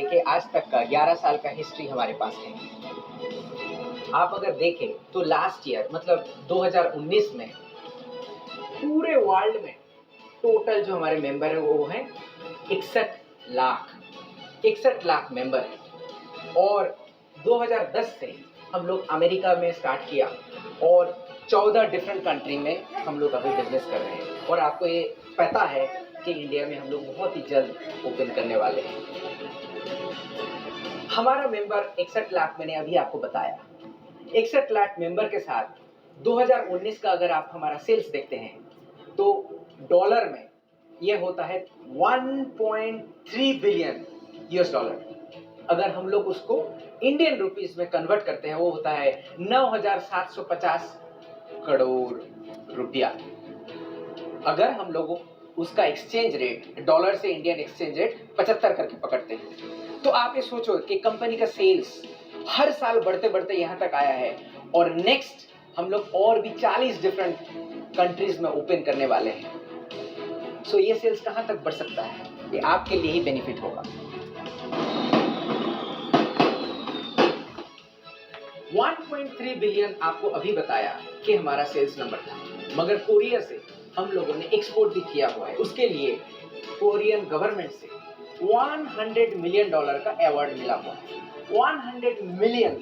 लेके आज तक का 11 साल का हिस्ट्री हमारे पास है। आप अगर देखें तो लास्ट ईयर मतलब 2019 में पूरे वर्ल्ड में टोटल जो हमारे मेंबर है वो है 61 लाख मेंबर है। और 2010 से हम लोग अमेरिका में स्टार्ट किया और 14 डिफरेंट कंट्री में हम लोग अभी बिजनेस कर रहे हैं। और आपको ये पता है कि इंडिया में हम लोग बहुत ही जल्द ओपन करने वाले हैं। हमारा मेंबर 61 लाख मैंने अभी आपको बताया। 61 लाख मेंबर के साथ 2019 का अगर आप हमारा सेल्स देखते हैं तो डॉलर में ये होता है 1.3 बिलियन यूएस डॉलर। अगर हम लोग उसको इंडियन रुपीस में कन्वर्ट करते हैं वो होता है 9,750 करोड़ रुपया। अगर हम लोग उसका एक्सचेंज रेट डॉलर से इंडियन एक्सचेंज रेट 75 करके पकड़ते हैं तो आप ये सोचो कि कंपनी का सेल्स हर साल बढ़ते बढ़ते यहाँ तक आया है। और नेक्स्ट हम लोग और भी 40 डिफरेंट कंट्रीज में ओपन करने वाले हैं। सो ये सेल्स कहाँ तक बढ़ सकता है, ये आपके लिए ही बेनिफिट होगा। 1.3 बिलियन आपको अभी बताया कि हमारा सेल्स नंबर था, मगर कोरिया से हम लोगों ने एक्सपोर्ट भी किया हुआ है। उसके लिए कोरियन गवर्नमेंट से $100 मिलियन का अवार्ड मिला हुआ है। 100 मिलियन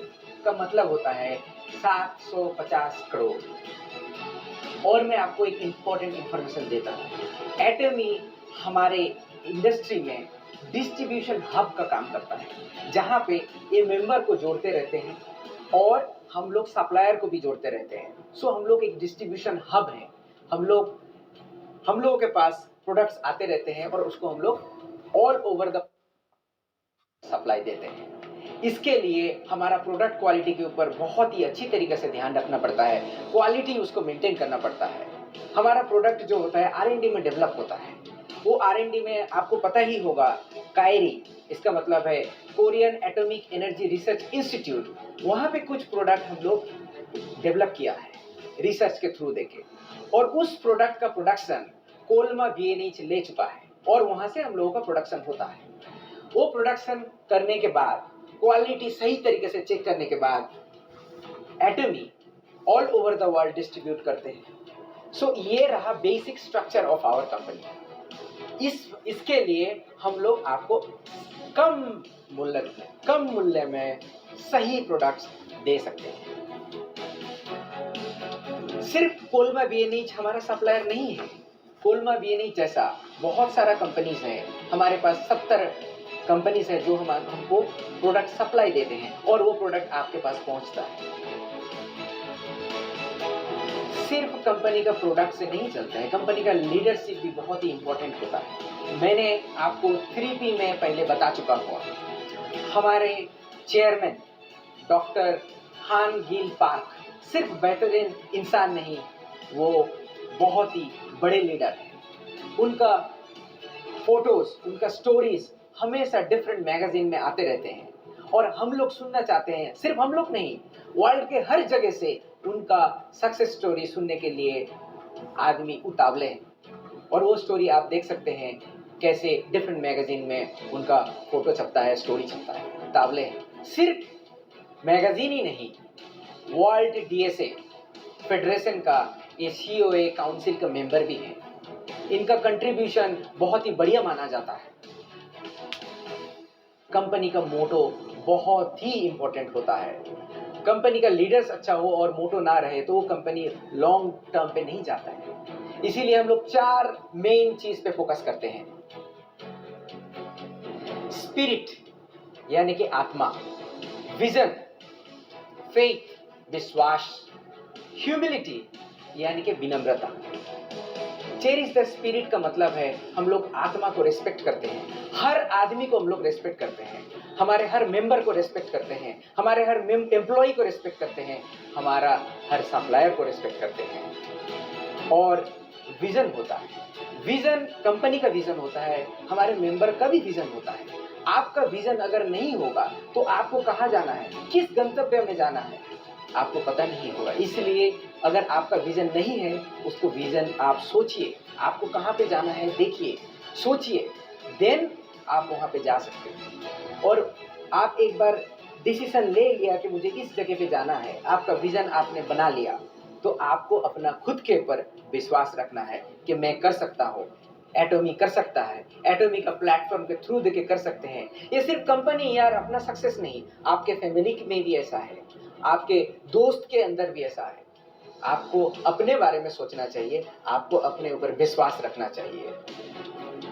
का मतलब होता है 750 करोड़। और मैं आपको एक इंपॉर्टेंट इंफॉर्मेशन देता हूँ। एटमी हमारे इंडस्ट्री में डिस्ट्रीब्यूशन हब का काम करता है, जहाँ पे ये मेंबर को जोड़ते रहते हैं और हम लोग सप्लायर को भी जोड़ते रहते हैं। सो हम लोग एक डिस्ट्रीब्यूशन हब है। हम लोगों के पास प्रोडक्ट्स आते रहते हैं और उसको हम लोग ऑल ओवर द सप्लाई देते हैं। इसके लिए हमारा प्रोडक्ट क्वालिटी के ऊपर बहुत ही अच्छी तरीके से ध्यान रखना पड़ता है, क्वालिटी उसको मेंटेन करना पड़ता है। हमारा प्रोडक्ट जो होता है R&D में डेवलप होता है। वो R&D में आपको पता ही होगा, कायरी इसका मतलब है Korean atomic energy research institute. वहाँ पे कुछ प्रोडक्ट हम लोग डेवलप किया है रिसर्च के थ्रू देके, और उस प्रोडक्ट का प्रोडक्शन कोलमा BNH ले चुका है और वहाँ से हम लोगों का प्रोडक्शन होता है। वो प्रोडक्शन करने के बाद क्वालिटी सही तरीके से चेक करने के बाद एटमी all over the world distribute करते हैं। सो ये रहा basic structure of our company. इसके लिए हम लोग आपको कम मूल्य में सही प्रोडक्ट्स दे सकते हैं। सिर्फ कोलमा BNH हमारा सप्लायर नहीं है। कोलमा BNH जैसा बहुत सारा कंपनीज हैं। हमारे पास 70 कंपनीज हैं जो हमको प्रोडक्ट सप्लाई देते हैं और वो प्रोडक्ट आपके पास पहुंचता है। सिर्फ कंपनी का प्रोडक्ट से नहीं चलता है, कंपनी का लीडरशिप भी बहुत ही इंपॉर्टेंट होता है। मैंने आपको 3P में पहले बता चुका हूँ। हमारे चेयरमैन डॉक्टर हान गिल पार्क सिर्फ बेहतरीन इंसान नहीं, वो बहुत ही बड़े लीडर हैं। उनका फोटोज, उनका स्टोरीज हमेशा डिफरेंट मैगजीन में आते रहते हैं और हम लोग सुनना चाहते हैं। सिर्फ हम लोग नहीं, वर्ल्ड के हर जगह से उनका सक्सेस स्टोरी सुनने के लिए आदमी उतावले हैं। और वो स्टोरी आप देख सकते हैं कैसे डिफरेंट मैगजीन में उनका फोटो छपता है, स्टोरी छपता है, उतावले हैं। सिर्फ मैगजीन ही नहीं, वर्ल्ड DSA फेडरेशन का ये COA काउंसिल का मेंबर भी है। इनका कंट्रीब्यूशन बहुत ही बढ़िया माना जाता है। कंपनी का मोटो बहुत ही इंपॉर्टेंट होता है। कंपनी का लीडर्स अच्छा हो और मोटो ना रहे तो वो कंपनी लॉन्ग टर्म पे नहीं जाता है। इसीलिए हम लोग 4 मेन चीज पे फोकस करते हैं। स्पिरिट यानी कि आत्मा, विजन, फेथ विश्वास, ह्यूमिलिटी यानी कि विनम्रता। चेरिश द स्पिरिट का मतलब है हम लोग आत्मा को रिस्पेक्ट करते हैं। हर आदमी को हम लोग रिस्पेक्ट करते हैं, हमारे हर मेंबर को रिस्पेक्ट करते हैं, हमारे हर एम्प्लॉय को रिस्पेक्ट करते हैं, हमारा हर सप्लायर को रिस्पेक्ट करते हैं। और विजन होता है, विजन कंपनी का विजन होता है, हमारे मेंबर का भी विजन होता है। आपका विजन अगर नहीं होगा तो आपको कहाँ जाना है, किस गंतव्य में जाना है, आपको पता नहीं होगा। इसलिए अगर आपका विजन नहीं है, उसको विजन आप सोचिए, आपको कहाँ पे जाना है देखिए, सोचिए, देन आप वहाँ पे जा सकते हैं। और आप एक बार डिसीजन ले लिया कि मुझे इस जगह पे जाना है, आपका विजन आपने बना लिया, तो आपको अपना खुद के ऊपर विश्वास रखना है कि मैं कर सकता हूँ। एटॉमी कर सकता है, एटॉमी का प्लेटफॉर्म के थ्रू देके कर सकते हैं। ये सिर्फ कंपनी यार अपना सक्सेस नहीं, आपके फैमिली में भी ऐसा है, आपके दोस्त के अंदर भी ऐसा है। आपको अपने बारे में सोचना चाहिए, आपको अपने ऊपर विश्वास रखना चाहिए।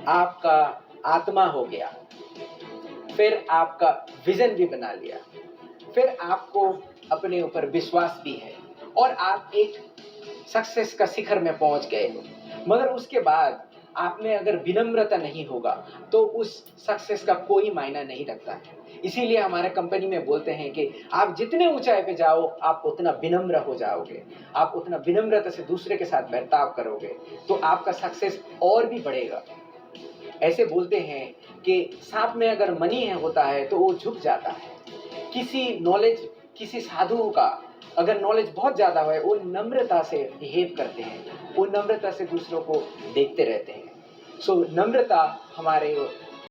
आपका आत्मा हो गया, फिर आपका विजन भी बना लिया, फिर आपको अपने ऊपर विश्वास भी है और आप एक सक्सेस का शिखर में पहुंच गए हो। मगर उसके बाद आप में अगर विनम्रता नहीं होगा तो उस सक्सेस का कोई मायना नहीं रखता है। इसीलिए हमारे कंपनी में बोलते हैं कि आप जितने ऊंचाई पे जाओ आप उतना विनम्र हो जाओगे, आप उतना विनम्रता से दूसरे के साथ बर्ताव करोगे तो आपका सक्सेस और भी बढ़ेगा। ऐसे बोलते हैं कि सांप में अगर मनी है होता है तो वो झुक जाता है। किसी साधु का अगर नॉलेज बहुत ज़्यादा है वो नम्रता से बिहेव करते हैं, वो नम्रता से दूसरों को देखते रहते हैं। सो नम्रता हमारे